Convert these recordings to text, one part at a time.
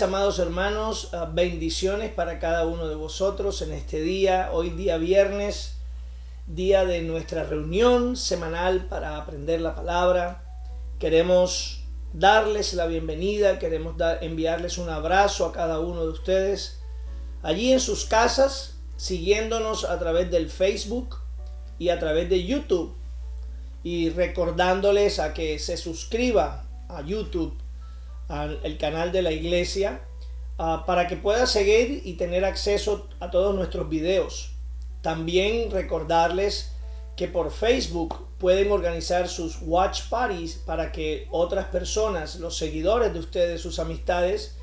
Amados hermanos, bendiciones para cada uno de vosotros en este día, hoy día viernes, día de nuestra reunión semanal para aprender la palabra. Queremos darles la bienvenida, queremos enviarles un abrazo a cada uno de ustedes allí en sus casas, siguiéndonos a través del Facebook y a través de YouTube, y recordándoles a que se suscriba a YouTube, al canal de la iglesia, para que pueda seguir y tener acceso a todos nuestros videos. También recordarles que por Facebook pueden organizar sus watch parties para que otras personas, los seguidores de ustedes, sus amistades,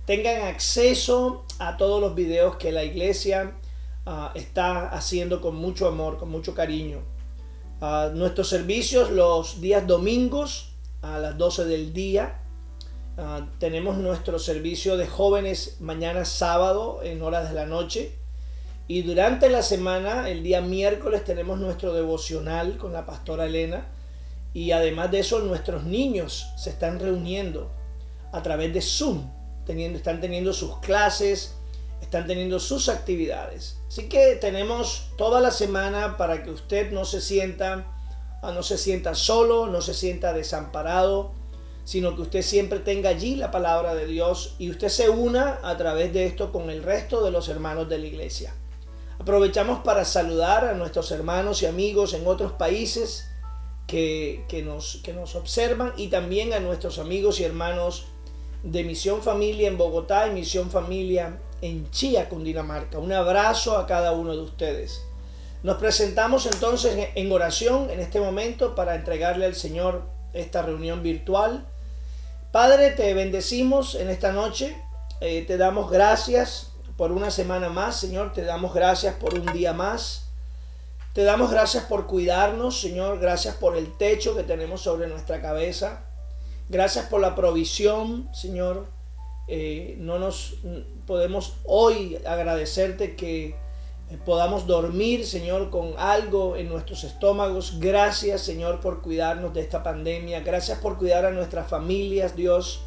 tengan acceso a todos los videos que la iglesia está haciendo con mucho amor, con mucho cariño. Nuestros servicios los días domingos a las 12 del día. Tenemos nuestro servicio de jóvenes mañana sábado en horas de la noche, y durante la semana el día miércoles tenemos nuestro devocional con la pastora Elena, y además de eso nuestros niños se están reuniendo a través de Zoom, están teniendo sus clases, están teniendo sus actividades. Así que tenemos toda la semana para que usted no se sienta solo, no se sienta desamparado, sino que usted siempre tenga allí la palabra de Dios y usted se una a través de esto con el resto de los hermanos de la iglesia. Aprovechamos para saludar a nuestros hermanos y amigos en otros países que nos observan, y también a nuestros amigos y hermanos de Misión Familia en Bogotá y Misión Familia en Chía, Cundinamarca. Un abrazo a cada uno de ustedes. Nos presentamos entonces en oración en este momento para entregarle al Señor esta reunión virtual. Padre, te bendecimos en esta noche, te damos gracias por una semana más, Señor, te damos gracias por un día más, te damos gracias por cuidarnos, Señor, gracias por el techo que tenemos sobre nuestra cabeza, gracias por la provisión, Señor. No nos podemos hoy agradecerte que podamos dormir, Señor, con algo en nuestros estómagos. Gracias, Señor, por cuidarnos de esta pandemia. Gracias por cuidar a nuestras familias, Dios,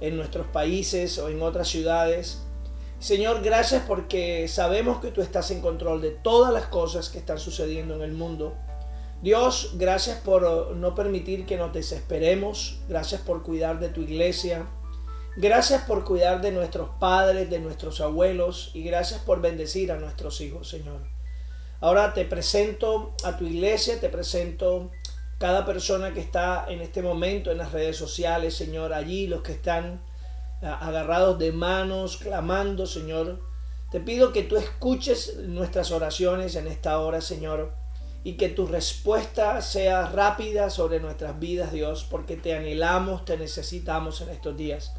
en nuestros países o en otras ciudades. Señor, gracias porque sabemos que tú estás en control de todas las cosas que están sucediendo en el mundo. Dios, gracias por no permitir que nos desesperemos. Gracias por cuidar de tu iglesia. Gracias por cuidar de nuestros padres, de nuestros abuelos, y gracias por bendecir a nuestros hijos, Señor. Ahora te presento a tu iglesia, te presento cada persona que está en este momento en las redes sociales, Señor, allí los que están agarrados de manos, clamando, Señor. Te pido que tú escuches nuestras oraciones en esta hora, Señor, y que tu respuesta sea rápida sobre nuestras vidas, Dios, porque te anhelamos, te necesitamos en estos días.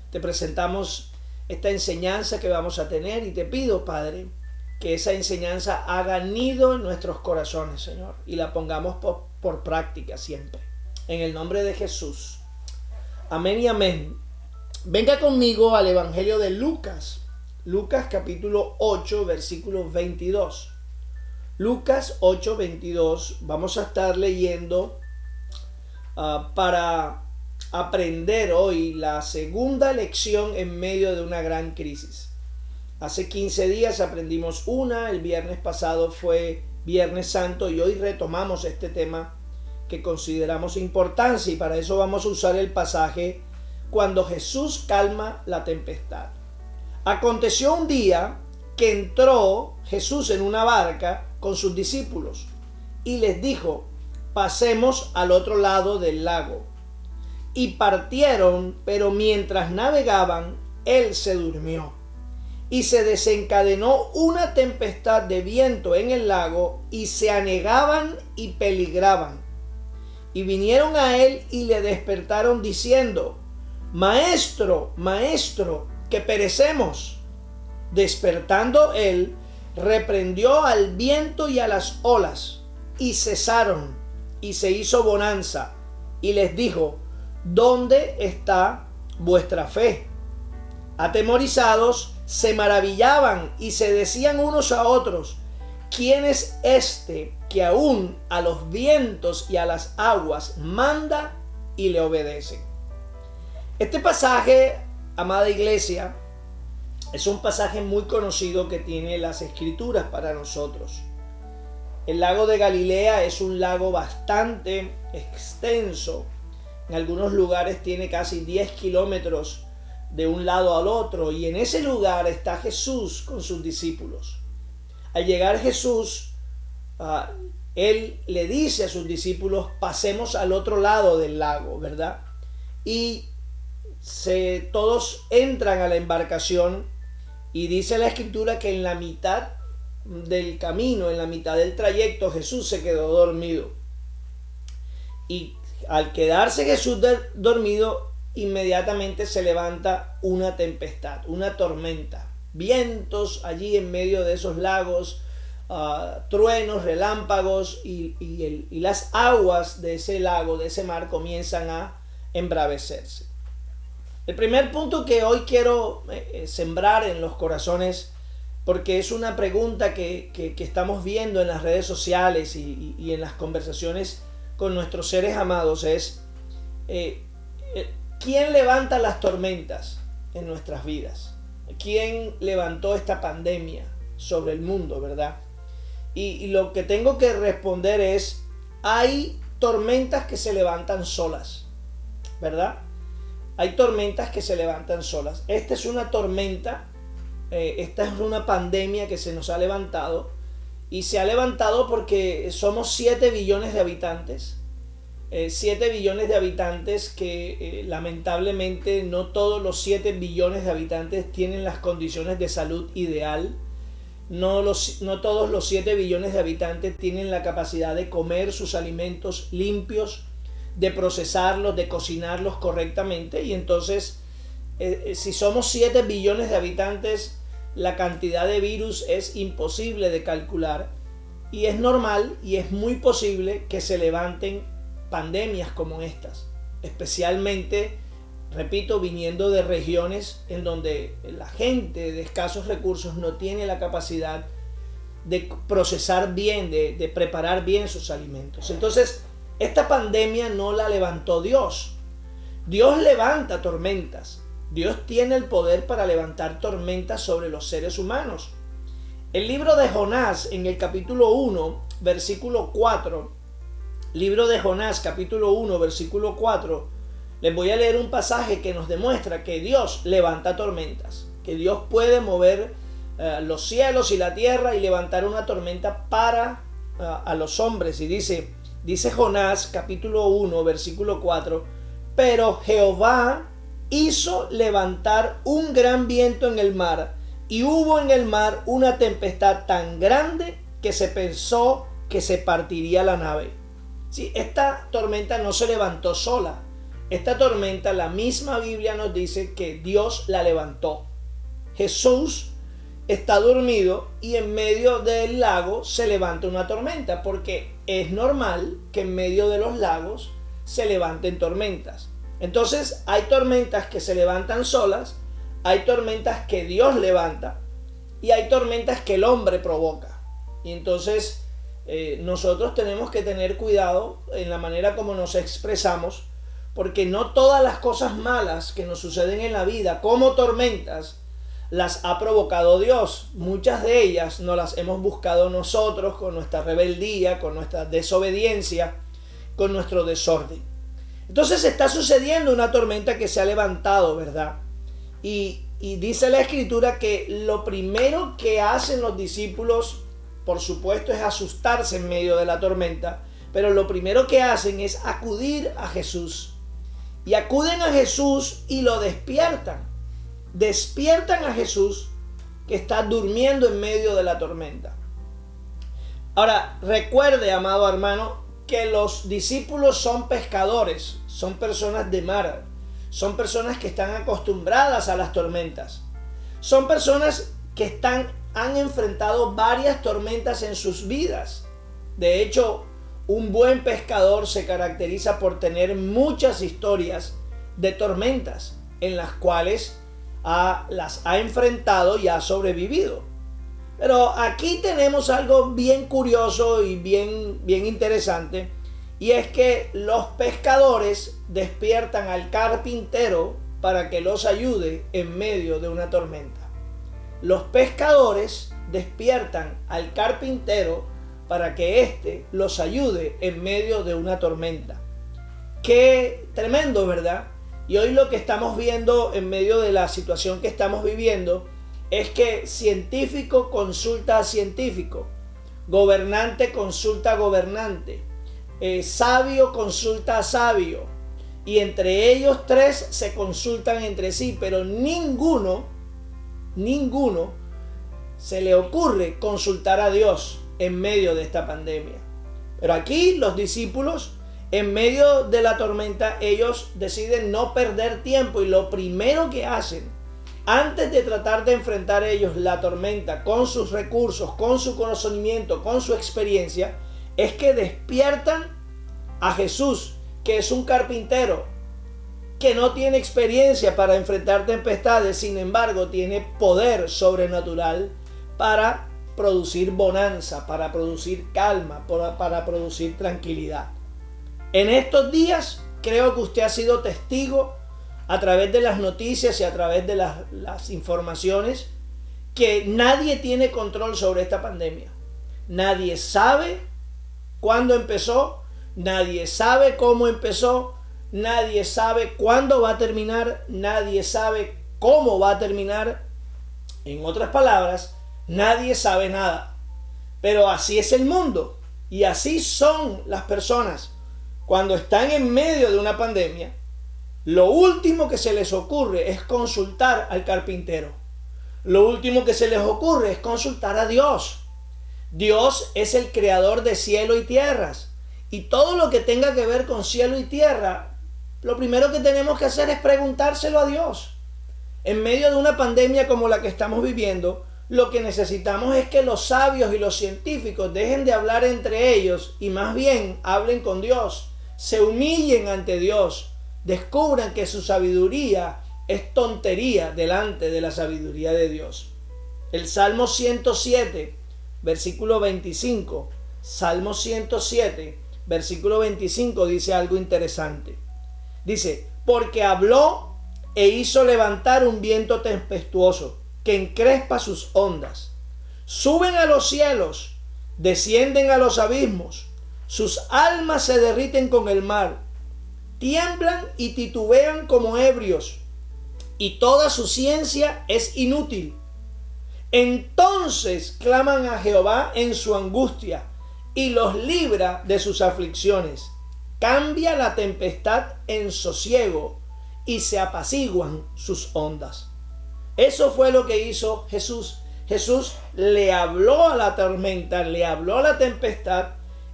Te presentamos esta enseñanza que vamos a tener y te pido, Padre, que esa enseñanza haga nido en nuestros corazones, Señor, y la pongamos por práctica siempre. En el nombre de Jesús. Amén y amén. Venga conmigo al Evangelio de Lucas. Lucas capítulo 8, versículo 22. Lucas 8, 22. Vamos a estar leyendo para aprender hoy la segunda lección en medio de una gran crisis. Hace 15 días aprendimos el viernes pasado fue Viernes Santo, y hoy retomamos este tema que consideramos importante, y para eso vamos a usar el pasaje cuando Jesús calma la tempestad. Aconteció un día que entró Jesús en una barca con sus discípulos y les dijo: pasemos al otro lado del lago. Y partieron, pero mientras navegaban, él se durmió. Y se desencadenó una tempestad de viento en el lago, y se anegaban y peligraban. Y vinieron a él y le despertaron diciendo: Maestro, maestro, que perecemos. Despertando él, reprendió al viento y a las olas, y cesaron, y se hizo bonanza. Y les dijo: ¿dónde está vuestra fe? Atemorizados, se maravillaban y se decían unos a otros: ¿quién es este que aún a los vientos y a las aguas manda y le obedecen? Este pasaje amada iglesia, es un pasaje muy conocido que tiene las Escrituras para nosotros. El lago de Galilea es un lago bastante extenso. En algunos lugares tiene casi 10 kilómetros de un lado al otro, y en ese lugar está Jesús con sus discípulos. Al llegar Jesús, Él le dice a sus discípulos: pasemos al otro lado del lago, ¿verdad? Y todos entran a la embarcación, y dice la Escritura que en la mitad del camino, en la mitad del trayecto, Jesús se quedó dormido. Y al quedarse Jesús dormido, inmediatamente se levanta una tempestad, una tormenta, vientos allí en medio de esos lagos, truenos, relámpagos, y las aguas de ese lago, de ese mar, comienzan a embravecerse. El primer punto que hoy quiero sembrar en los corazones, porque es una pregunta que estamos viendo en las redes sociales y en las conversaciones con nuestros seres amados, es ¿quién levanta las tormentas en nuestras vidas? ¿Quién levantó esta pandemia sobre el mundo, verdad? Y lo que tengo que responder es: hay tormentas que se levantan solas, ¿verdad? Hay tormentas que se levantan solas. Esta es una tormenta, esta es una pandemia que se nos ha levantado, y se ha levantado porque somos 7 billones de habitantes. 7 billones de habitantes que lamentablemente no todos los 7 billones de habitantes tienen las condiciones de salud ideal. No todos los 7 billones de habitantes tienen la capacidad de comer sus alimentos limpios, de procesarlos, de cocinarlos correctamente. Y entonces, si somos 7 billones de habitantes, la cantidad de virus es imposible de calcular. Y es normal y es muy posible que se levanten pandemias como estas, especialmente, repito, viniendo de regiones en donde la gente de escasos recursos no tiene la capacidad de procesar bien, de preparar bien sus alimentos. Entonces, esta pandemia no la levantó Dios. Dios levanta tormentas. Dios tiene el poder para levantar tormentas sobre los seres humanos. El libro de Jonás, en el capítulo 1, versículo 4, libro de Jonás, capítulo 1, versículo 4, les voy a leer un pasaje que nos demuestra que Dios levanta tormentas, que Dios puede mover los cielos y la tierra y levantar una tormenta para a los hombres. Y dice Jonás, capítulo 1, versículo 4, pero Jehová hizo levantar un gran viento en el mar, y hubo en el mar una tempestad tan grande que se pensó que se partiría la nave. Sí, esta tormenta no se levantó sola. Esta tormenta, la misma Biblia nos dice que Dios la levantó. Jesús está dormido y en medio del lago se levanta una tormenta, porque es normal que en medio de los lagos se levanten tormentas. Entonces, hay tormentas que se levantan solas, hay tormentas que Dios levanta y hay tormentas que el hombre provoca. Y entonces nosotros tenemos que tener cuidado en la manera como nos expresamos, porque no todas las cosas malas que nos suceden en la vida, como tormentas, las ha provocado Dios. Muchas de ellas nos las hemos buscado nosotros con nuestra rebeldía, con nuestra desobediencia, con nuestro desorden. Entonces está sucediendo una tormenta que se ha levantado, ¿verdad? Y dice la Escritura que lo primero que hacen los discípulos, por supuesto, es asustarse en medio de la tormenta, pero lo primero que hacen es acudir a Jesús. Y acuden a Jesús y lo despiertan. Despiertan a Jesús, que está durmiendo en medio de la tormenta. Ahora, recuerde, amado hermano, que los discípulos son pescadores, son personas de mar, son personas que están acostumbradas a las tormentas, son personas que han enfrentado varias tormentas en sus vidas. De hecho, un buen pescador se caracteriza por tener muchas historias de tormentas en las cuales las ha enfrentado y ha sobrevivido. Pero aquí tenemos algo bien curioso y bien interesante, y es que los pescadores despiertan al carpintero para que los ayude en medio de una tormenta. Los pescadores despiertan al carpintero para que éste los ayude en medio de una tormenta. Qué tremendo, ¿verdad? Y hoy lo que estamos viendo en medio de la situación que estamos viviendo es que científico consulta a científico, gobernante consulta a gobernante, sabio consulta a sabio, y entre ellos tres se consultan entre sí, pero ninguno se le ocurre consultar a Dios en medio de esta pandemia. Pero aquí los discípulos, en medio de la tormenta, ellos deciden no perder tiempo, y lo primero que hacen, antes de tratar de enfrentar ellos la tormenta con sus recursos, con su conocimiento, con su experiencia, es que despiertan a Jesús, que es un carpintero, que no tiene experiencia para enfrentar tempestades, sin embargo tiene poder sobrenatural para producir bonanza, para producir calma, para producir tranquilidad. En estos días creo que usted ha sido testigo a través de las noticias y a través de las informaciones que nadie tiene control sobre esta pandemia. Nadie sabe cuándo empezó, nadie sabe cómo empezó, nadie sabe cuándo va a terminar, nadie sabe cómo va a terminar. En otras palabras, nadie sabe nada. Pero así es el mundo y así son las personas. Cuando están en medio de una pandemia, lo último que se les ocurre es consultar al carpintero. Lo último que se les ocurre es consultar a Dios. Dios es el creador de cielo y tierras. Y todo lo que tenga que ver con cielo y tierra, lo primero que tenemos que hacer es preguntárselo a Dios. En medio de una pandemia como la que estamos viviendo, lo que necesitamos es que los sabios y los científicos dejen de hablar entre ellos y más bien hablen con Dios, se humillen ante Dios, descubran que su sabiduría es tontería delante de la sabiduría de Dios. El Salmo 107, versículo 25, Salmo 107, versículo 25 dice algo interesante. Dice, porque habló e hizo levantar un viento tempestuoso que encrespa sus ondas. Suben a los cielos, descienden a los abismos, sus almas se derriten con el mar, tiemblan y titubean como ebrios, y toda su ciencia es inútil. Entonces claman a Jehová en su angustia, y los libra de sus aflicciones. Cambia la tempestad en sosiego, y se apaciguan sus ondas. Eso fue lo que hizo Jesús. Jesús le habló a la tormenta, le habló a la tempestad,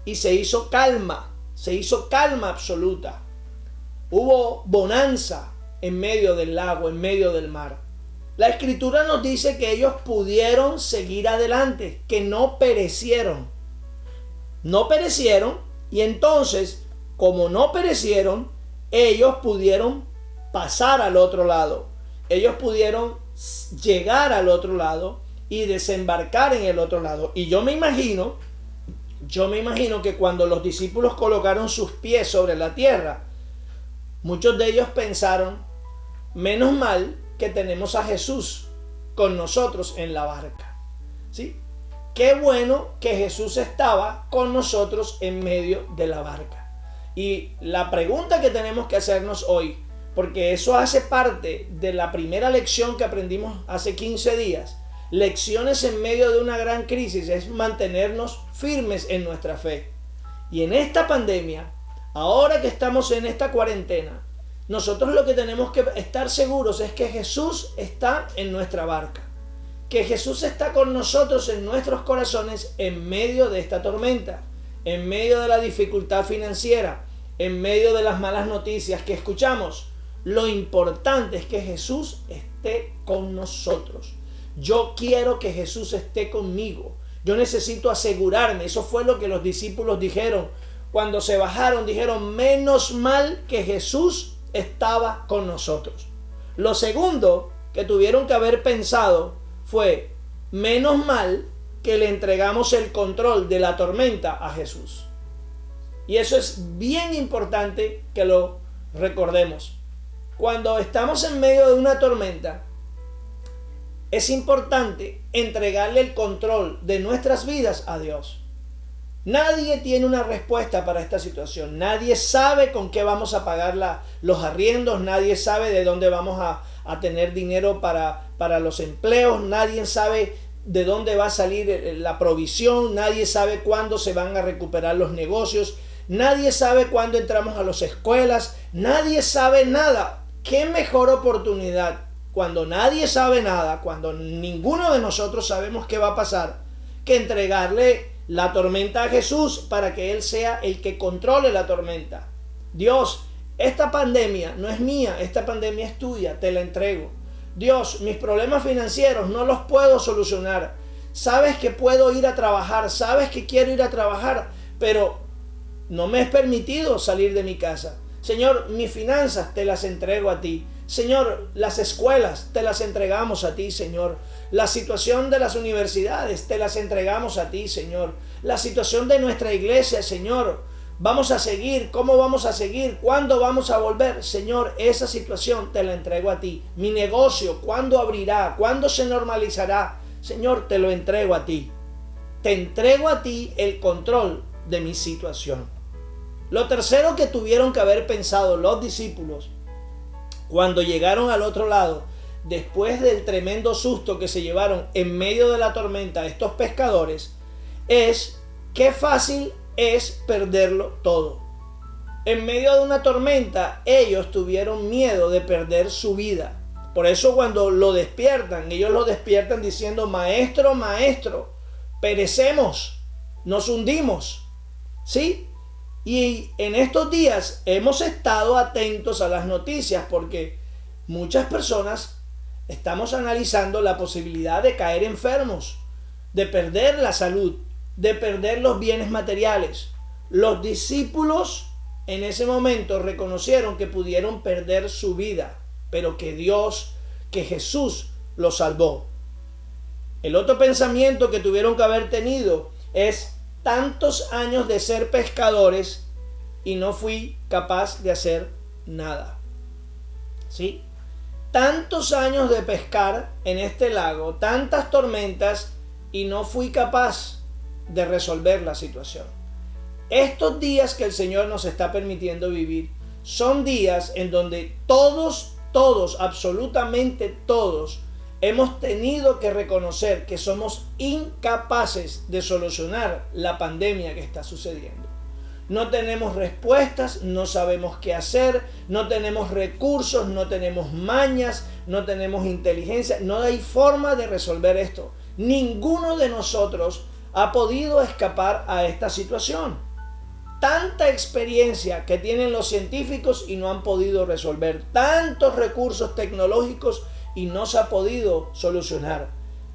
y se hizo calma absoluta. Hubo bonanza en medio del lago, en medio del mar. La Escritura nos dice que ellos pudieron seguir adelante, que no perecieron. No perecieron, y entonces, como no perecieron, ellos pudieron pasar al otro lado. Ellos pudieron llegar al otro lado y desembarcar en el otro lado. Y yo me imagino que cuando los discípulos colocaron sus pies sobre la tierra, muchos de ellos pensaron, menos mal que tenemos a Jesús con nosotros en la barca. ¿Sí? Qué bueno que Jesús estaba con nosotros en medio de la barca. Y la pregunta que tenemos que hacernos hoy, porque eso hace parte de la primera lección que aprendimos hace 15 días, lecciones en medio de una gran crisis, es mantenernos firmes en nuestra fe. Y en esta pandemia, ahora que estamos en esta cuarentena, nosotros lo que tenemos que estar seguros es que Jesús está en nuestra barca, que Jesús está con nosotros en nuestros corazones en medio de esta tormenta, en medio de la dificultad financiera, en medio de las malas noticias que escuchamos. Lo importante es que Jesús esté con nosotros. Yo quiero que Jesús esté conmigo. Yo necesito asegurarme. Eso fue lo que los discípulos dijeron. Cuando se bajaron, dijeron, menos mal que Jesús estaba con nosotros. Lo segundo que tuvieron que haber pensado fue, menos mal que le entregamos el control de la tormenta a Jesús. Y eso es bien importante que lo recordemos. cuando estamos en medio de una tormenta, es importante entregarle el control de nuestras vidas a Dios. Nadie tiene una respuesta para esta situación. Nadie sabe con qué vamos a pagar los arriendos. Nadie sabe de dónde vamos a tener dinero para los empleos. Nadie sabe de dónde va a salir la provisión. Nadie sabe cuándo se van a recuperar los negocios. Nadie sabe cuándo entramos a las escuelas. Nadie sabe nada. ¿Qué mejor oportunidad cuando nadie sabe nada, cuando ninguno de nosotros sabemos qué va a pasar, que entregarle la tormenta a Jesús para que Él sea el que controle la tormenta? Dios, esta pandemia no es mía, esta pandemia es tuya, te la entrego. Dios, mis problemas financieros no los puedo solucionar. Sabes que puedo ir a trabajar, sabes que quiero ir a trabajar, pero no me es permitido salir de mi casa. Señor, mis finanzas te las entrego a ti. Señor, las escuelas te las entregamos a ti, Señor. La situación de las universidades te las entregamos a ti, Señor. La situación de nuestra iglesia, Señor. Vamos a seguir, ¿cómo vamos a seguir? ¿Cuándo vamos a volver? Señor, esa situación te la entrego a ti. Mi negocio, ¿cuándo abrirá? ¿Cuándo se normalizará? Señor, te lo entrego a ti. Te entrego a ti el control de mi situación. Lo tercero que tuvieron que haber pensado los discípulos cuando llegaron al otro lado, después del tremendo susto que se llevaron en medio de la tormenta estos pescadores, es qué fácil es perderlo todo. En medio de una tormenta, ellos tuvieron miedo de perder su vida. Por eso cuando lo despiertan, ellos lo despiertan diciendo: maestro, maestro, perecemos, nos hundimos. ¿Sí? Y en estos días hemos estado atentos a las noticias porque muchas personas estamos analizando la posibilidad de caer enfermos, de perder la salud, de perder los bienes materiales. Los discípulos en ese momento reconocieron que pudieron perder su vida, pero que Dios, que Jesús los salvó. El otro pensamiento que tuvieron que haber tenido es: tantos años de ser pescadores y no fui capaz de hacer nada. ¿Sí? Tantos años de pescar en este lago, tantas tormentas y no fui capaz de resolver la situación. Estos días que el Señor nos está permitiendo vivir son días en donde todos, absolutamente todos, hemos tenido que reconocer que somos incapaces de solucionar la pandemia que está sucediendo. No tenemos respuestas, no sabemos qué hacer, no tenemos recursos, no tenemos mañas, no tenemos inteligencia, no hay forma de resolver esto. Ninguno de nosotros ha podido escapar a esta situación. Tanta experiencia que tienen los científicos y no han podido resolver, tantos recursos tecnológicos y no se ha podido solucionar,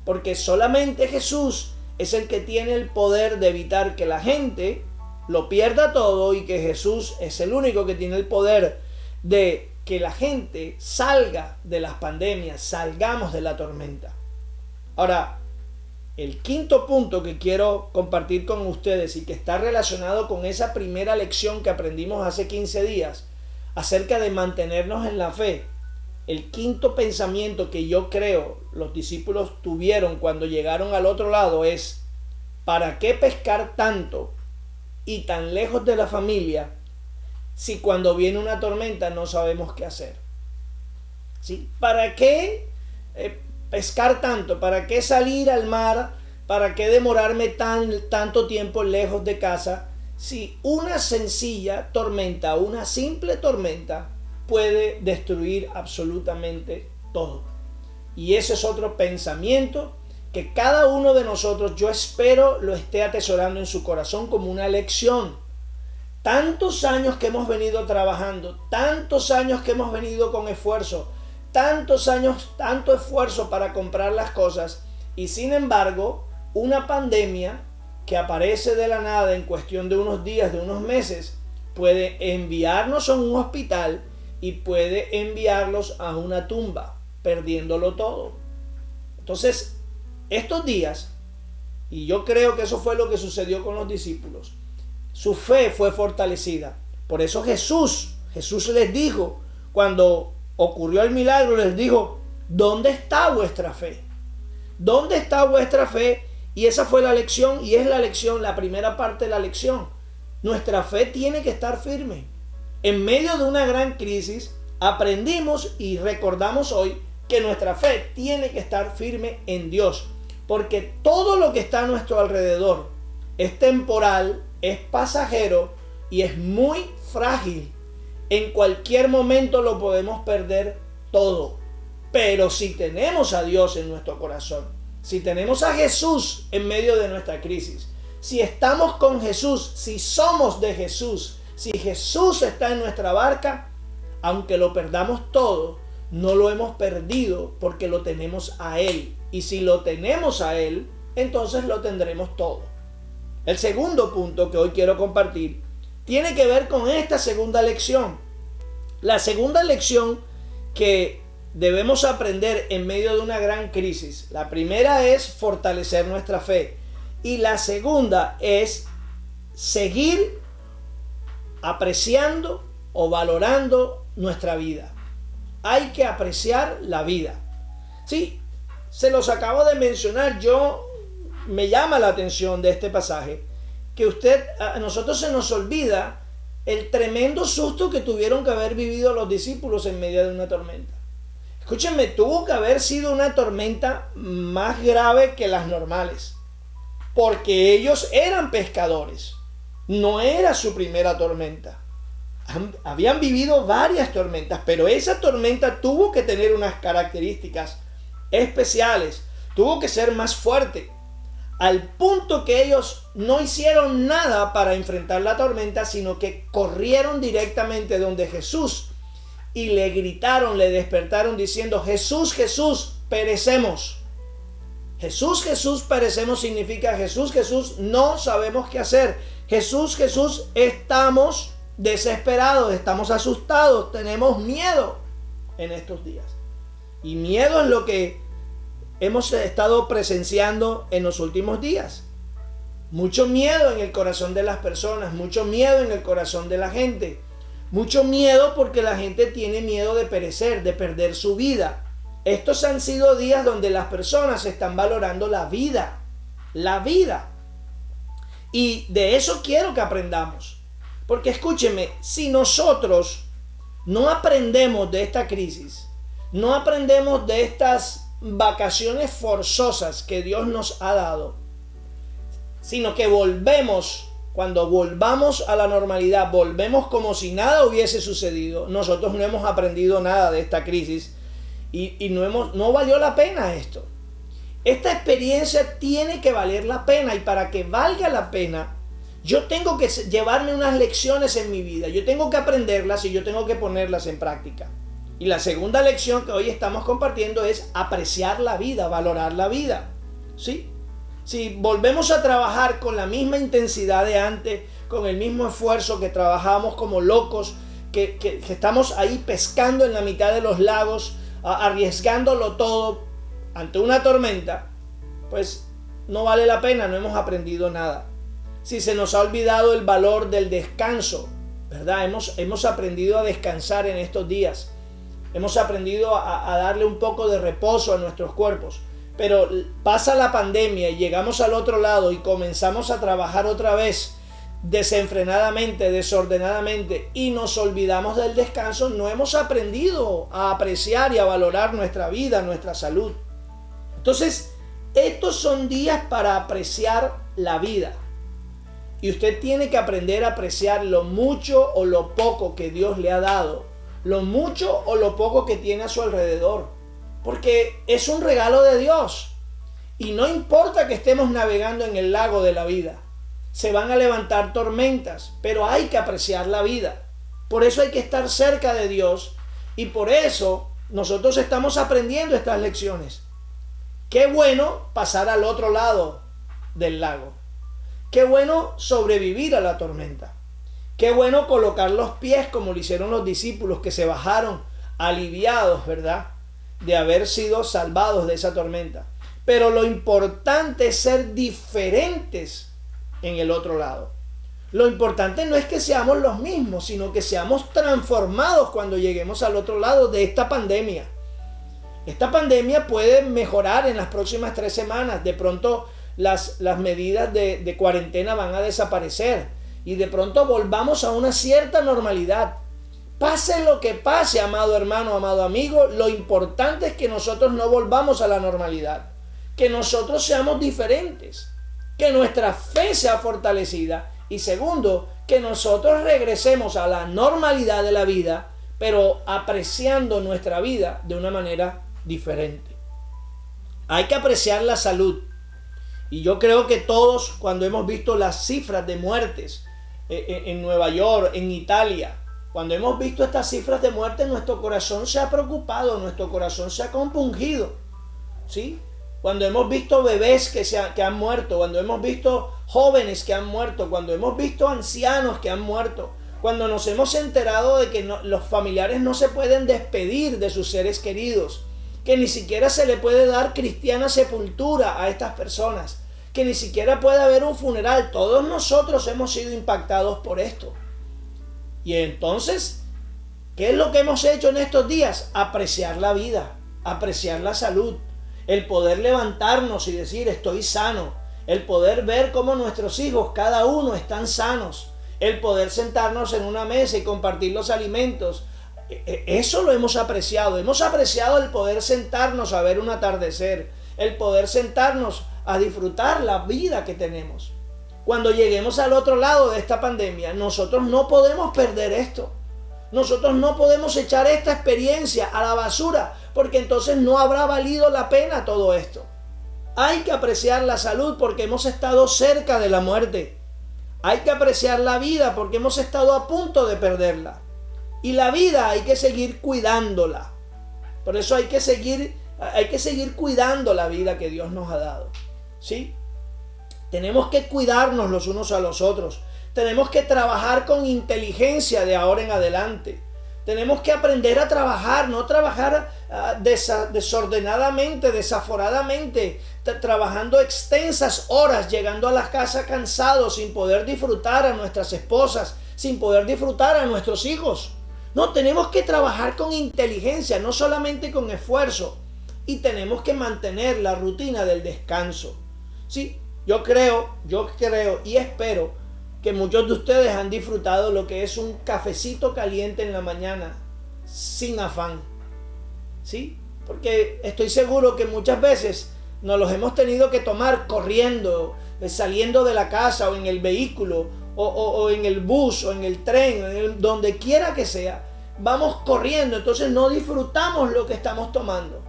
porque solamente Jesús es el que tiene el poder de evitar que la gente lo pierda todo, y que Jesús es el único que tiene el poder de que la gente salga de las pandemias, salgamos de la tormenta. Ahora, el quinto punto que quiero compartir con ustedes y que está relacionado con esa primera lección que aprendimos hace 15 días acerca de mantenernos en la fe. El quinto pensamiento que yo creo los discípulos tuvieron cuando llegaron al otro lado es: ¿para qué pescar tanto y tan lejos de la familia si cuando viene una tormenta no sabemos qué hacer? ¿Sí? ¿Para qué pescar tanto? ¿Para qué salir al mar? ¿Para qué demorarme tanto tiempo lejos de casa si una sencilla tormenta, una simple tormenta puede destruir absolutamente todo? Y ese es otro pensamiento que cada uno de nosotros, yo espero, lo esté atesorando en su corazón como una lección. Tantos años que hemos venido trabajando, tantos años que hemos venido con esfuerzo, tantos años, tanto esfuerzo para comprar las cosas, y sin embargo, una pandemia que aparece de la nada en cuestión de unos días, de unos meses, puede enviarnos a un hospital y puede enviarlos a una tumba, perdiéndolo todo. Entonces, estos días, y yo creo que eso fue lo que sucedió con los discípulos, su fe fue fortalecida. Por eso Jesús les dijo, cuando ocurrió el milagro, les dijo, ¿dónde está vuestra fe? ¿Dónde está vuestra fe? Y esa fue la lección, y es la lección, la primera parte de la lección. Nuestra fe tiene que estar firme. En medio de una gran crisis, aprendimos y recordamos hoy que nuestra fe tiene que estar firme en Dios. Porque todo lo que está a nuestro alrededor es temporal, es pasajero y es muy frágil. En cualquier momento lo podemos perder todo. Pero si tenemos a Dios en nuestro corazón, si tenemos a Jesús en medio de nuestra crisis, si estamos con Jesús, si somos de Jesús, si Jesús está en nuestra barca, aunque lo perdamos todo, no lo hemos perdido porque lo tenemos a Él. Y si lo tenemos a Él, entonces lo tendremos todo. El segundo punto que hoy quiero compartir tiene que ver con esta segunda lección. La segunda lección que debemos aprender en medio de una gran crisis. La primera es fortalecer nuestra fe. Y la segunda es seguir apreciando o valorando nuestra vida. Hay que apreciar la vida. Sí, se los acabo de mencionar. Me llama la atención de este pasaje que a nosotros se nos olvida el tremendo susto que tuvieron que haber vivido los discípulos en medio de una tormenta. Escúchenme, tuvo que haber sido una tormenta más grave que las normales, porque ellos eran pescadores. No era su primera tormenta. Habían vivido varias tormentas, pero esa tormenta tuvo que tener unas características especiales. Tuvo que ser más fuerte, al punto que ellos no hicieron nada para enfrentar la tormenta, sino que corrieron directamente donde Jesús y le gritaron, le despertaron diciendo: Jesús, Jesús, perecemos. Jesús, Jesús, perecemos significa Jesús, Jesús, no sabemos qué hacer. Jesús, Jesús, estamos desesperados, estamos asustados, tenemos miedo en estos días. Y miedo es lo que hemos estado presenciando en los últimos días. Mucho miedo en el corazón de las personas, mucho miedo en el corazón de la gente. Mucho miedo porque la gente tiene miedo de perecer, de perder su vida. Estos han sido días donde las personas están valorando la vida. La vida. Y de eso quiero que aprendamos. Porque escúcheme, si nosotros no aprendemos de esta crisis, no aprendemos de estas vacaciones forzosas que Dios nos ha dado, sino que cuando volvamos a la normalidad, volvemos como si nada hubiese sucedido, nosotros no hemos aprendido nada de esta crisis y no valió la pena esto. Esta experiencia tiene que valer la pena, y para que valga la pena, yo tengo que llevarme unas lecciones en mi vida, yo tengo que aprenderlas y yo tengo que ponerlas en práctica. Y la segunda lección que hoy estamos compartiendo es apreciar la vida, valorar la vida. ¿Sí? Si volvemos a trabajar con la misma intensidad de antes, con el mismo esfuerzo que trabajamos como locos, que estamos ahí pescando en la mitad de los lagos, arriesgándolo todo ante una tormenta, pues no vale la pena, no hemos aprendido nada. Si se nos ha olvidado el valor del descanso, ¿verdad? Hemos aprendido a descansar en estos días. Hemos aprendido a darle un poco de reposo a nuestros cuerpos. Pero pasa la pandemia y llegamos al otro lado y comenzamos a trabajar otra vez desenfrenadamente, desordenadamente, y nos olvidamos del descanso. No hemos aprendido a apreciar y a valorar nuestra vida, nuestra salud. Entonces, estos son días para apreciar la vida. Y usted tiene que aprender a apreciar lo mucho o lo poco que Dios le ha dado, lo mucho o lo poco que tiene a su alrededor, porque es un regalo de Dios. Y no importa que estemos navegando en el lago de la vida, se van a levantar tormentas, pero hay que apreciar la vida. Por eso hay que estar cerca de Dios, y por eso nosotros estamos aprendiendo estas lecciones. Qué bueno pasar al otro lado del lago. Qué bueno sobrevivir a la tormenta. Qué bueno colocar los pies como lo hicieron los discípulos, que se bajaron aliviados, ¿verdad?, de haber sido salvados de esa tormenta. Pero lo importante es ser diferentes en el otro lado. Lo importante no es que seamos los mismos, sino que seamos transformados cuando lleguemos al otro lado de esta pandemia. Esta pandemia puede mejorar en las próximas 3 semanas. De pronto las medidas de cuarentena van a desaparecer y de pronto volvamos a una cierta normalidad. Pase lo que pase, amado hermano, amado amigo, lo importante es que nosotros no volvamos a la normalidad, que nosotros seamos diferentes, que nuestra fe sea fortalecida y segundo, que nosotros regresemos a la normalidad de la vida, pero apreciando nuestra vida de una manera diferente. Hay que apreciar la salud y yo creo que todos, cuando hemos visto las cifras de muertes en Nueva York, en Italia, cuando hemos visto estas cifras de muerte, nuestro corazón se ha preocupado, nuestro corazón se ha compungido, ¿sí? Cuando hemos visto bebés que han muerto, cuando hemos visto jóvenes que han muerto, cuando hemos visto ancianos que han muerto, cuando nos hemos enterado de que los familiares no se pueden despedir de sus seres queridos, que ni siquiera se le puede dar cristiana sepultura a estas personas, que ni siquiera puede haber un funeral. Todos nosotros hemos sido impactados por esto. Y entonces, ¿qué es lo que hemos hecho en estos días? Apreciar la vida, apreciar la salud, el poder levantarnos y decir estoy sano, el poder ver cómo nuestros hijos, cada uno, están sanos, el poder sentarnos en una mesa y compartir los alimentos. Eso lo hemos apreciado el poder sentarnos a ver un atardecer, el poder sentarnos a disfrutar la vida que tenemos. Cuando lleguemos al otro lado de esta pandemia, nosotros no podemos perder esto. Nosotros no podemos echar esta experiencia a la basura, porque entonces no habrá valido la pena todo esto. Hay que apreciar la salud porque hemos estado cerca de la muerte. Hay que apreciar la vida porque hemos estado a punto de perderla. Y la vida hay que seguir cuidándola. Por eso hay que seguir cuidando la vida que Dios nos ha dado. ¿Sí? Tenemos que cuidarnos los unos a los otros. Tenemos que trabajar con inteligencia de ahora en adelante. Tenemos que aprender a trabajar, no trabajar desordenadamente, desaforadamente, trabajando extensas horas, llegando a la casa cansados, sin poder disfrutar a nuestras esposas, sin poder disfrutar a nuestros hijos. No, tenemos que trabajar con inteligencia, no solamente con esfuerzo. Y tenemos que mantener la rutina del descanso. Sí, yo creo y espero que muchos de ustedes han disfrutado lo que es un cafecito caliente en la mañana, sin afán. ¿Sí? Porque estoy seguro que muchas veces nos los hemos tenido que tomar corriendo, saliendo de la casa o en el vehículo, o en el bus, o en el tren, donde quiera que sea. Vamos corriendo, entonces no disfrutamos lo que estamos tomando.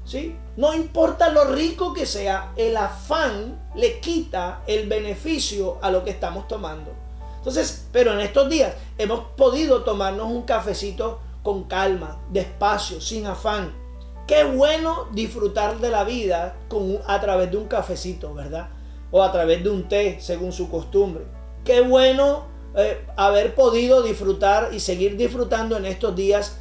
¿Sí? No importa lo rico que sea, el afán le quita el beneficio a lo que estamos tomando. Entonces, pero en estos días hemos podido tomarnos un cafecito con calma, despacio, sin afán. Qué bueno disfrutar de la vida a través de un cafecito, ¿verdad? O a través de un té, según su costumbre. Qué bueno haber podido disfrutar y seguir disfrutando en estos días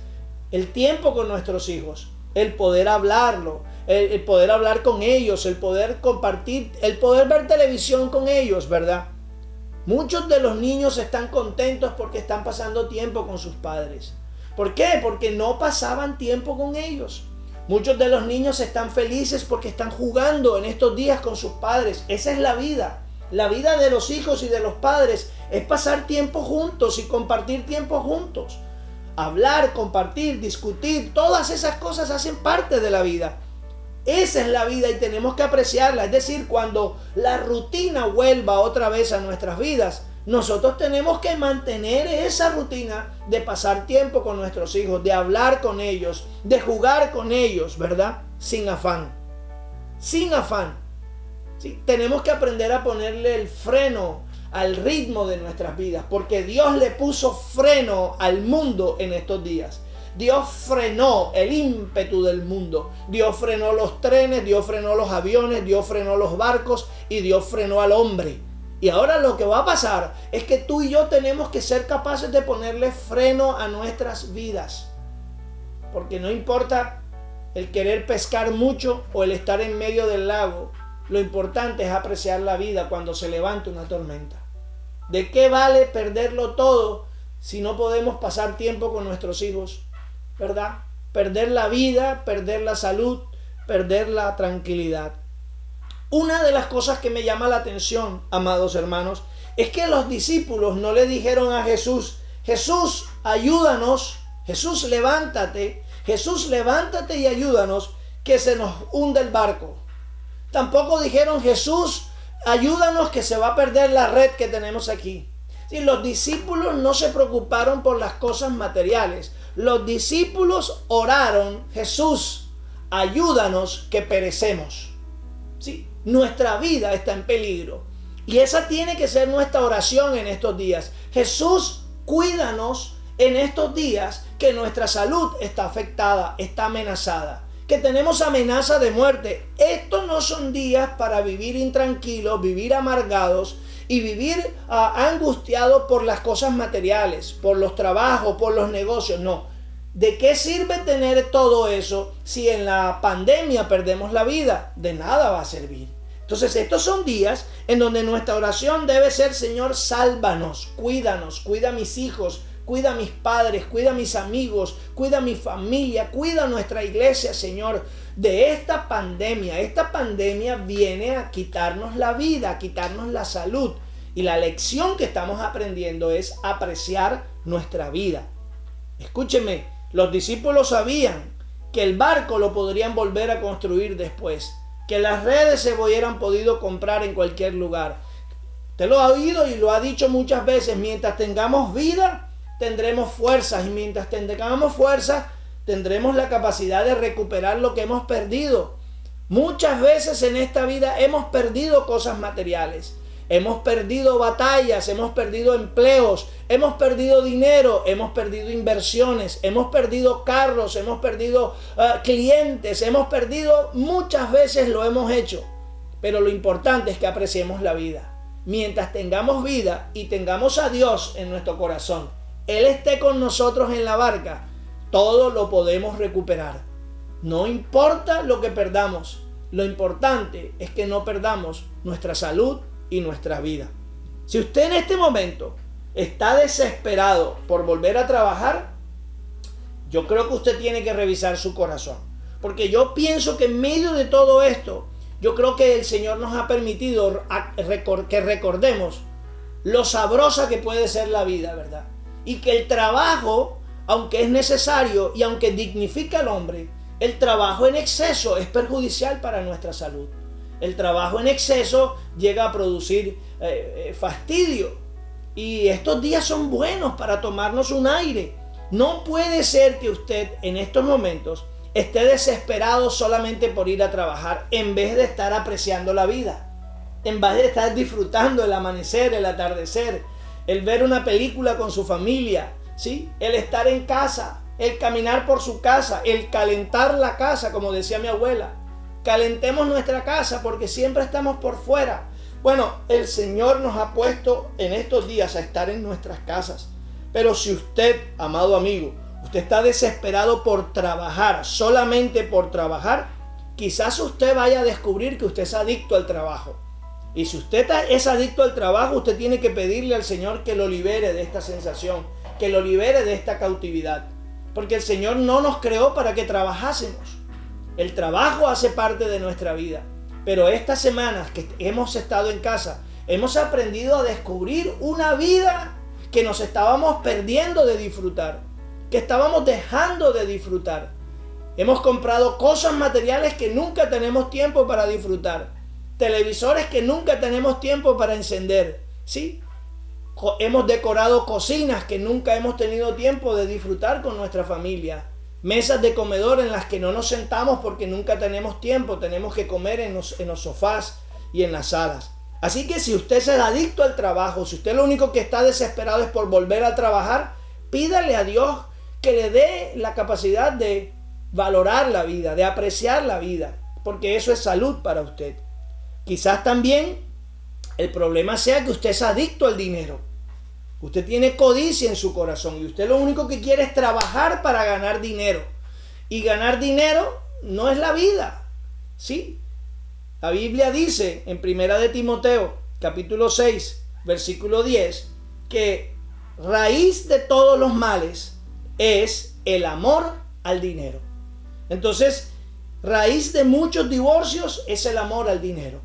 el tiempo con nuestros hijos. El poder hablarlo, el poder hablar con ellos, el poder compartir, el poder ver televisión con ellos, ¿verdad? Muchos de los niños están contentos porque están pasando tiempo con sus padres. ¿Por qué? Porque no pasaban tiempo con ellos. Muchos de los niños están felices porque están jugando en estos días con sus padres. Esa es la vida. La vida de los hijos y de los padres es pasar tiempo juntos y compartir tiempo juntos. Hablar, compartir, discutir, todas esas cosas hacen parte de la vida. Esa es la vida y tenemos que apreciarla. Es decir, cuando la rutina vuelva otra vez a nuestras vidas, nosotros tenemos que mantener esa rutina de pasar tiempo con nuestros hijos, de hablar con ellos, de jugar con ellos, ¿verdad? Sin afán. Sin afán. ¿Sí? Tenemos que aprender a ponerle el freno al ritmo de nuestras vidas, porque Dios le puso freno al mundo en estos días. Dios frenó el ímpetu del mundo. Dios frenó los trenes, Dios frenó los aviones, Dios frenó los barcos y Dios frenó al hombre. Y ahora lo que va a pasar es que tú y yo tenemos que ser capaces de ponerle freno a nuestras vidas. Porque no importa el querer pescar mucho o el estar en medio del lago. Lo importante es apreciar la vida cuando se levanta una tormenta. ¿De qué vale perderlo todo si no podemos pasar tiempo con nuestros hijos? ¿Verdad? Perder la vida, perder la salud, perder la tranquilidad. Una de las cosas que me llama la atención, amados hermanos, es que los discípulos no le dijeron a Jesús: Jesús, ayúdanos, Jesús, levántate y ayúdanos, que se nos hunde el barco. Tampoco dijeron: Jesús, ayúdanos, que se va a perder la red que tenemos aquí. Sí, los discípulos no se preocuparon por las cosas materiales. Los discípulos oraron: Jesús, ayúdanos, que perecemos. Sí, nuestra vida está en peligro. Y esa tiene que ser nuestra oración en estos días. Jesús, cuídanos en estos días, que nuestra salud está afectada, está amenazada, que tenemos amenaza de muerte. Estos no son días para vivir intranquilos, vivir amargados y vivir angustiados por las cosas materiales, por los trabajos, por los negocios. No. ¿De qué sirve tener todo eso si en la pandemia perdemos la vida? De nada va a servir. Entonces estos son días en donde nuestra oración debe ser: Señor, sálvanos, cuídanos, cuida a mis hijos, cuida a mis padres, cuida a mis amigos, cuida a mi familia, cuida a nuestra iglesia, Señor, de esta pandemia. Esta pandemia viene a quitarnos la vida, a quitarnos la salud. Y la lección que estamos aprendiendo es apreciar nuestra vida. Escúcheme, los discípulos sabían que el barco lo podrían volver a construir después, que las redes se hubieran podido comprar en cualquier lugar. Usted lo ha oído y lo ha dicho muchas veces: mientras tengamos vida, tendremos fuerzas, y mientras tengamos fuerzas, tendremos la capacidad de recuperar lo que hemos perdido. Muchas veces en esta vida hemos perdido cosas materiales, hemos perdido batallas, hemos perdido empleos, hemos perdido dinero, hemos perdido inversiones, hemos perdido carros, hemos perdido clientes, hemos perdido, muchas veces lo hemos hecho. Pero lo importante es que apreciemos la vida. Mientras tengamos vida y tengamos a Dios en nuestro corazón, Él esté con nosotros en la barca, todo lo podemos recuperar. No importa lo que perdamos, lo importante es que no perdamos nuestra salud y nuestra vida. Si usted en este momento está desesperado por volver a trabajar, yo creo que usted tiene que revisar su corazón. Porque yo pienso que en medio de todo esto, yo creo que el Señor nos ha permitido que recordemos lo sabrosa que puede ser la vida, ¿verdad? Y que el trabajo, aunque es necesario y aunque dignifica al hombre, el trabajo en exceso es perjudicial para nuestra salud. El trabajo en exceso llega a producir fastidio. Y estos días son buenos para tomarnos un aire. No puede ser que usted en estos momentos esté desesperado solamente por ir a trabajar, en vez de estar apreciando la vida, en vez de estar disfrutando el amanecer, el atardecer, el ver una película con su familia, ¿sí? El estar en casa, el caminar por su casa, el calentar la casa, como decía mi abuela. Calentemos nuestra casa porque siempre estamos por fuera. Bueno, el Señor nos ha puesto en estos días a estar en nuestras casas. Pero si usted, amado amigo, usted está desesperado por trabajar, solamente por trabajar, quizás usted vaya a descubrir que usted es adicto al trabajo. Y si usted es adicto al trabajo, usted tiene que pedirle al Señor que lo libere de esta sensación, que lo libere de esta cautividad. Porque el Señor no nos creó para que trabajásemos. El trabajo hace parte de nuestra vida. Pero estas semanas que hemos estado en casa, hemos aprendido a descubrir una vida que nos estábamos perdiendo de disfrutar, que estábamos dejando de disfrutar. Hemos comprado cosas materiales que nunca tenemos tiempo para disfrutar, televisores que nunca tenemos tiempo para encender, ¿sí? Hemos decorado cocinas que nunca hemos tenido tiempo de disfrutar con nuestra familia, mesas de comedor en las que no nos sentamos porque nunca tenemos tiempo, tenemos que comer en los sofás y en las salas. Así que si usted es adicto al trabajo, si usted lo único que está desesperado es por volver a trabajar, pídale a Dios que le dé la capacidad de valorar la vida, de apreciar la vida, porque eso es salud para usted. Quizás también el problema sea que usted es adicto al dinero. Usted tiene codicia en su corazón y usted lo único que quiere es trabajar para ganar dinero. Y ganar dinero no es la vida, ¿sí? La Biblia dice en 1 de Timoteo, capítulo 6, versículo 10, que raíz de todos los males es el amor al dinero. Entonces, raíz de muchos divorcios es el amor al dinero.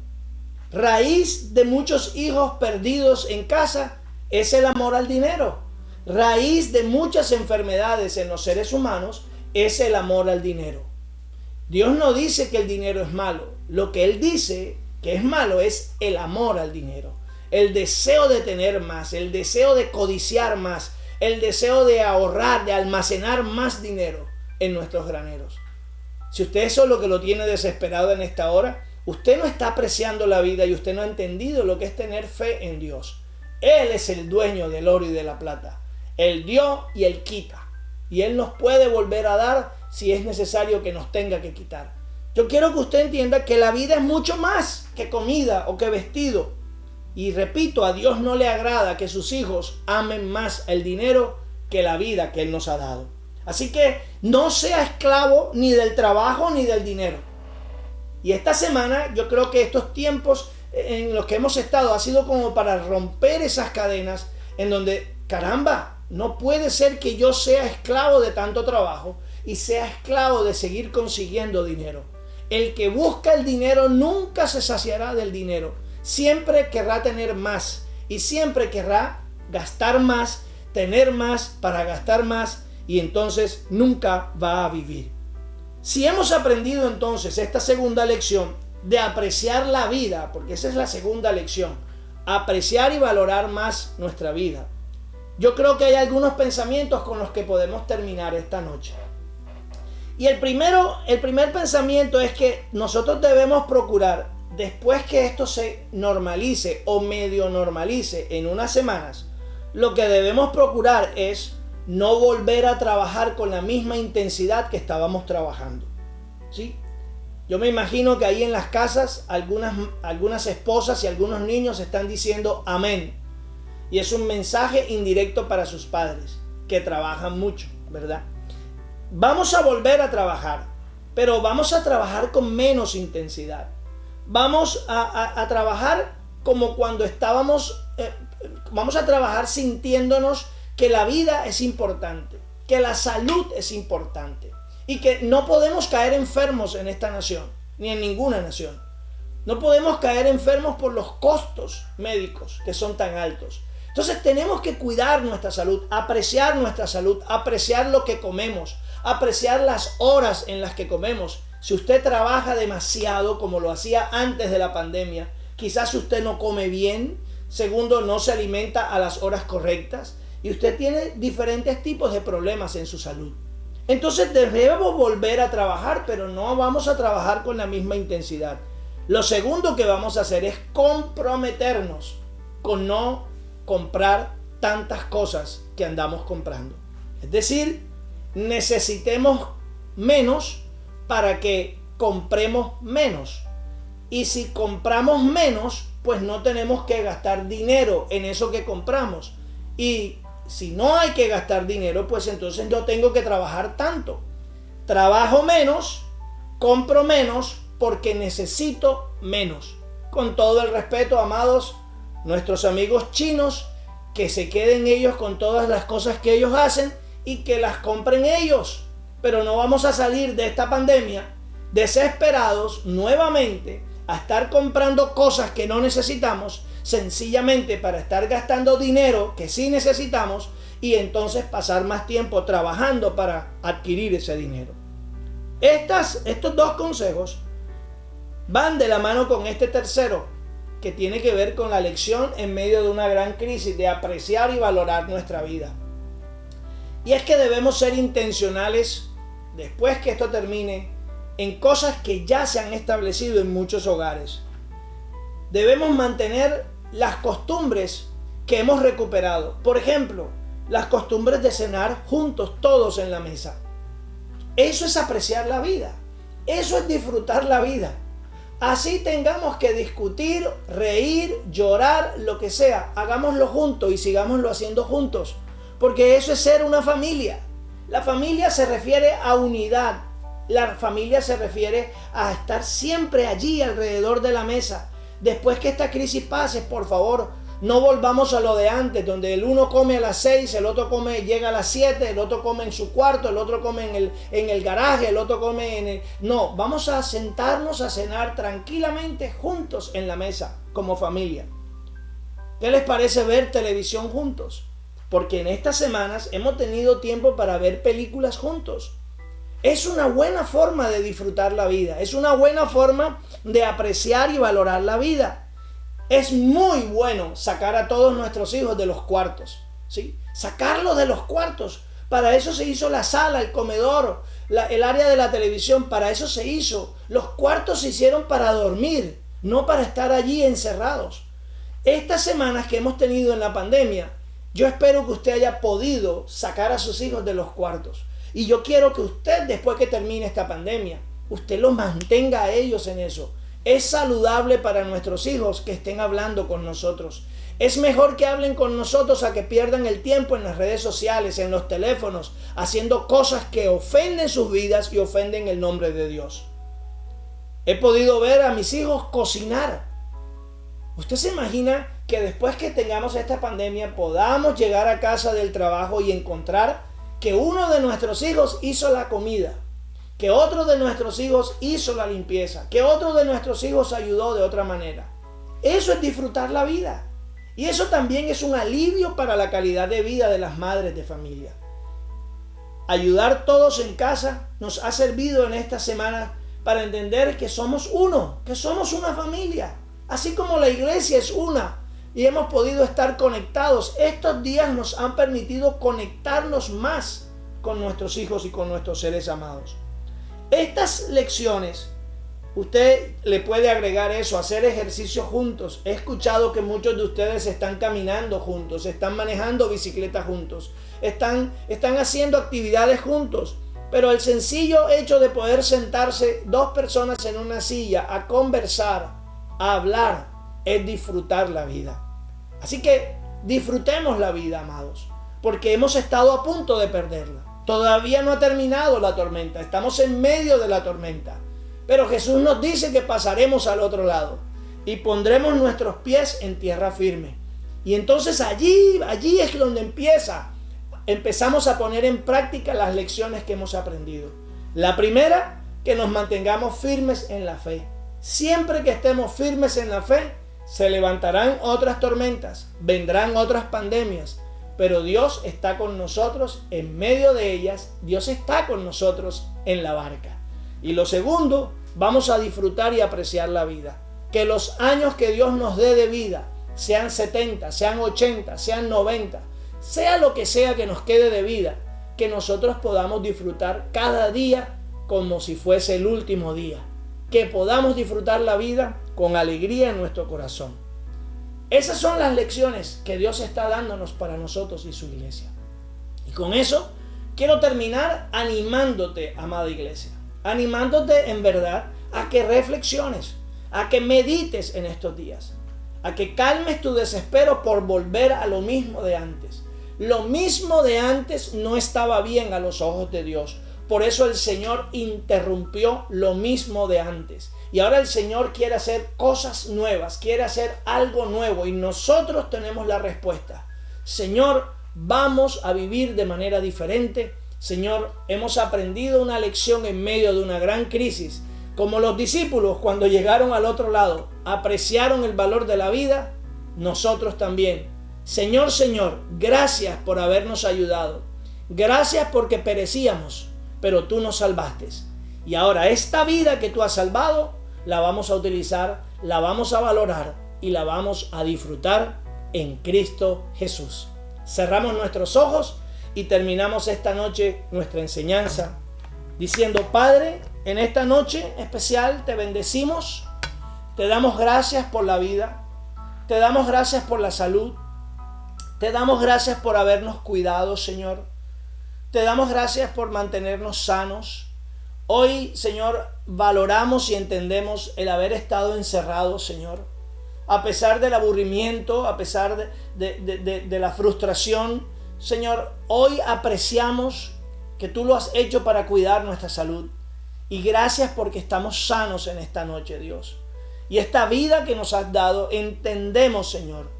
Raíz de muchos hijos perdidos en casa es el amor al dinero. Raíz de muchas enfermedades en los seres humanos es el amor al dinero. Dios no dice que el dinero es malo. Lo que Él dice que es malo es el amor al dinero. El deseo de tener más, el deseo de codiciar más, el deseo de ahorrar, de almacenar más dinero en nuestros graneros. Si usted eso es lo que lo tiene desesperado en esta hora, usted no está apreciando la vida y usted no ha entendido lo que es tener fe en Dios. Él es el dueño del oro y de la plata. Él dio y Él quita. Y Él nos puede volver a dar si es necesario que nos tenga que quitar. Yo quiero que usted entienda que la vida es mucho más que comida o que vestido. Y repito, a Dios no le agrada que sus hijos amen más el dinero que la vida que Él nos ha dado. Así que no sea esclavo ni del trabajo ni del dinero. Y esta semana yo creo que estos tiempos en los que hemos estado ha sido como para romper esas cadenas en donde, caramba, no puede ser que yo sea esclavo de tanto trabajo y sea esclavo de seguir consiguiendo dinero. El que busca el dinero nunca se saciará del dinero. Siempre querrá tener más y siempre querrá gastar más, tener más para gastar más, y entonces nunca va a vivir. Si hemos aprendido entonces esta segunda lección de apreciar la vida, porque esa es la segunda lección, apreciar y valorar más nuestra vida, yo creo que hay algunos pensamientos con los que podemos terminar esta noche. Y el primer pensamiento es que nosotros debemos procurar, después que esto se normalice o medio normalice en unas semanas, lo que debemos procurar es no volver a trabajar con la misma intensidad que estábamos trabajando. ¿Sí? Yo me imagino que ahí en las casas algunas esposas y algunos niños están diciendo amén. Y es un mensaje indirecto para sus padres, que trabajan mucho, ¿verdad? Vamos a volver a trabajar, pero vamos a trabajar con menos intensidad. Vamos a trabajar como cuando vamos a trabajar sintiéndonos que la vida es importante, que la salud es importante y que no podemos caer enfermos en esta nación, ni en ninguna nación. No podemos caer enfermos por los costos médicos que son tan altos. Entonces tenemos que cuidar nuestra salud, apreciar lo que comemos, apreciar las horas en las que comemos. Si usted trabaja demasiado como lo hacía antes de la pandemia, quizás usted no come bien, segundo, no se alimenta a las horas correctas y usted tiene diferentes tipos de problemas en su salud. Entonces debemos volver a trabajar, pero no vamos a trabajar con la misma intensidad. Lo segundo que vamos a hacer es comprometernos con no comprar tantas cosas que andamos comprando. Es decir, necesitemos menos para que compremos menos. Y si compramos menos, pues no tenemos que gastar dinero en eso que compramos. Y si no hay que gastar dinero, pues entonces no tengo que trabajar tanto. Trabajo menos, compro menos, porque necesito menos. Con todo el respeto, amados, nuestros amigos chinos, que se queden ellos con todas las cosas que ellos hacen y que las compren ellos. Pero no vamos a salir de esta pandemia desesperados nuevamente a estar comprando cosas que no necesitamos, sencillamente para estar gastando dinero que sí necesitamos y entonces pasar más tiempo trabajando para adquirir ese dinero. Estos dos consejos van de la mano con este tercero, que tiene que ver con la lección en medio de una gran crisis de apreciar y valorar nuestra vida. Y es que debemos ser intencionales, después que esto termine, en cosas que ya se han establecido en muchos hogares. Debemos mantener las costumbres que hemos recuperado. Por ejemplo, las costumbres de cenar juntos, todos en la mesa. Eso es apreciar la vida. Eso es disfrutar la vida. Así tengamos que discutir, reír, llorar, lo que sea, hagámoslo juntos y sigámoslo haciendo juntos. Porque eso es ser una familia. La familia se refiere a unidad. La familia se refiere a estar siempre allí alrededor de la mesa. Después que esta crisis pase, por favor, No volvamos a lo de antes, donde el uno come a las 6, el otro llega a las 7, el otro come en su cuarto, el otro come en el garaje, el otro come en el... No, vamos a sentarnos a cenar tranquilamente juntos en la mesa, como familia. ¿Qué les parece ver televisión juntos? Porque en estas semanas hemos tenido tiempo para ver películas juntos. Es una buena forma de disfrutar la vida, es una buena forma de apreciar y valorar la vida. Es muy bueno sacar a todos nuestros hijos de los cuartos, ¿sí? Sacarlos de los cuartos. Para eso se hizo la sala, el comedor, el área de la televisión, para eso se hizo. Los cuartos se hicieron para dormir, no para estar allí encerrados. Estas semanas que hemos tenido en la pandemia, yo espero que usted haya podido sacar a sus hijos de los cuartos. Y yo quiero que usted, después que termine esta pandemia, usted los mantenga a ellos en eso. Es saludable para nuestros hijos que estén hablando con nosotros. Es mejor que hablen con nosotros a que pierdan el tiempo en las redes sociales, en los teléfonos, haciendo cosas que ofenden sus vidas y ofenden el nombre de Dios. He podido ver a mis hijos cocinar. ¿Usted se imagina que después que tengamos esta pandemia podamos llegar a casa del trabajo y encontrar que uno de nuestros hijos hizo la comida, que otro de nuestros hijos hizo la limpieza, que otro de nuestros hijos ayudó de otra manera? Eso es disfrutar la vida. Y eso también es un alivio para la calidad de vida de las madres de familia. Ayudar todos en casa nos ha servido en esta semana para entender que somos uno, que somos una familia. Así como la iglesia es una y hemos podido estar conectados, estos días nos han permitido conectarnos más con nuestros hijos y con nuestros seres amados. Estas lecciones, usted le puede agregar eso, hacer ejercicio juntos. He escuchado que muchos de ustedes están caminando juntos, están manejando bicicleta juntos, están haciendo actividades juntos. Pero el sencillo hecho de poder sentarse dos personas en una silla a conversar, a hablar, es disfrutar la vida. Así que disfrutemos la vida, amados, porque hemos estado a punto de perderla. Todavía no ha terminado la tormenta, estamos en medio de la tormenta. Pero Jesús nos dice que pasaremos al otro lado y pondremos nuestros pies en tierra firme. Y entonces allí es donde empezamos a poner en práctica las lecciones que hemos aprendido. La primera, que nos mantengamos firmes en la fe. Siempre que estemos firmes en la fe, se levantarán otras tormentas, vendrán otras pandemias, pero Dios está con nosotros en medio de ellas. Dios está con nosotros en la barca. Y lo segundo, vamos a disfrutar y apreciar la vida. Que los años que Dios nos dé de vida, sean 70, sean 80, sean 90, sea lo que sea que nos quede de vida, que nosotros podamos disfrutar cada día como si fuese el último día. Que podamos disfrutar la vida con alegría en nuestro corazón. Esas son las lecciones que Dios está dándonos para nosotros y su iglesia. Y con eso quiero terminar animándote, amada iglesia. Animándote en verdad a que reflexiones, a que medites en estos días, a que calmes tu desespero por volver a lo mismo de antes. Lo mismo de antes no estaba bien a los ojos de Dios. Por eso el Señor interrumpió lo mismo de antes. Y ahora el Señor quiere hacer cosas nuevas, quiere hacer algo nuevo. Y nosotros tenemos la respuesta. Señor, vamos a vivir de manera diferente. Señor, hemos aprendido una lección en medio de una gran crisis. Como los discípulos cuando llegaron al otro lado, apreciaron el valor de la vida, nosotros también. Señor, gracias por habernos ayudado. Gracias porque perecíamos, pero tú nos salvaste. Y ahora esta vida que tú has salvado, la vamos a utilizar, la vamos a valorar y la vamos a disfrutar en Cristo Jesús. Cerramos nuestros ojos y terminamos esta noche nuestra enseñanza diciendo: Padre, en esta noche especial te bendecimos, te damos gracias por la vida, te damos gracias por la salud, te damos gracias por habernos cuidado, Señor. Te damos gracias por mantenernos sanos. Hoy, Señor, valoramos y entendemos el haber estado encerrados, Señor. A pesar del aburrimiento, a pesar de la frustración, Señor, hoy apreciamos que tú lo has hecho para cuidar nuestra salud. Y gracias porque estamos sanos en esta noche, Dios. Y esta vida que nos has dado, entendemos, Señor,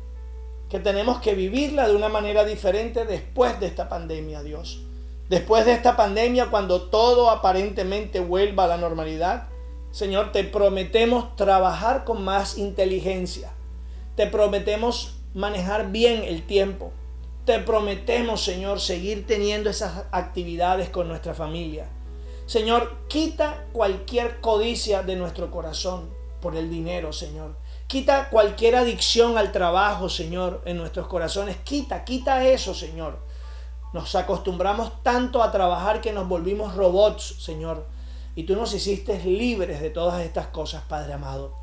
que tenemos que vivirla de una manera diferente después de esta pandemia, Dios. Después de esta pandemia, cuando todo aparentemente vuelva a la normalidad, Señor, te prometemos trabajar con más inteligencia. Te prometemos manejar bien el tiempo. Te prometemos, Señor, seguir teniendo esas actividades con nuestra familia. Señor, quita cualquier codicia de nuestro corazón por el dinero, Señor. Quita cualquier adicción al trabajo, Señor, en nuestros corazones. Quita eso, Señor. Nos acostumbramos tanto a trabajar que nos volvimos robots, Señor. Y tú nos hiciste libres de todas estas cosas, Padre amado.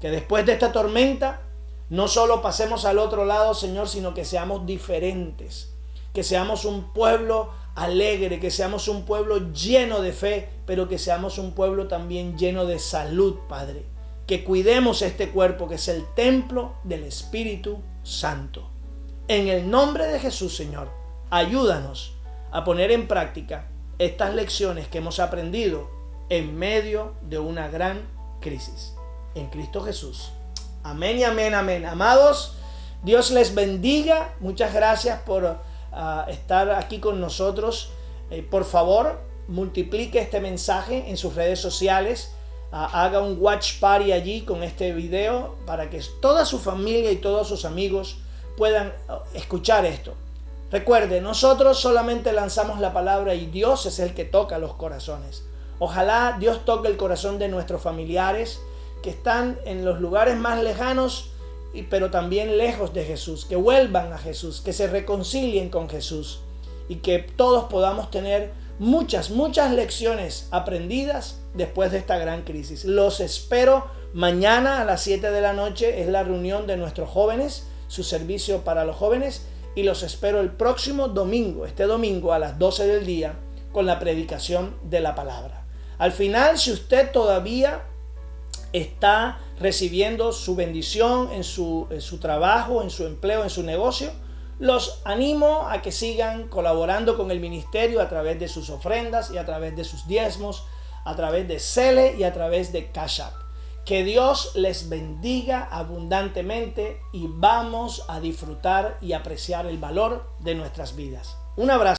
Que después de esta tormenta, no solo pasemos al otro lado, Señor, sino que seamos diferentes. Que seamos un pueblo alegre, que seamos un pueblo lleno de fe, pero que seamos un pueblo también lleno de salud, Padre. Que cuidemos este cuerpo que es el templo del Espíritu Santo. En el nombre de Jesús, Señor, ayúdanos a poner en práctica estas lecciones que hemos aprendido en medio de una gran crisis. En Cristo Jesús. Amén y amén, amén. Amados, Dios les bendiga. Muchas gracias por estar aquí con nosotros. Por favor, multiplique este mensaje en sus redes sociales. Haga un watch party allí con este video para que toda su familia y todos sus amigos puedan escuchar esto. Recuerde, nosotros solamente lanzamos la palabra y Dios es el que toca los corazones. Ojalá Dios toque el corazón de nuestros familiares que están en los lugares más lejanos, pero también lejos de Jesús, que vuelvan a Jesús, que se reconcilien con Jesús y que todos podamos tener muchas lecciones aprendidas después de esta gran crisis. Los espero mañana a las 7 de la noche, es la reunión de nuestros jóvenes, su servicio para los jóvenes, y los espero el próximo domingo, este domingo a las 12 del día, con la predicación de la palabra. Al final, si usted todavía está recibiendo su bendición en su trabajo, en su empleo, en su negocio, los animo a que sigan colaborando con el ministerio a través de sus ofrendas y a través de sus diezmos, a través de Sele y a través de Cash App. Que Dios les bendiga abundantemente y vamos a disfrutar y apreciar el valor de nuestras vidas. Un abrazo.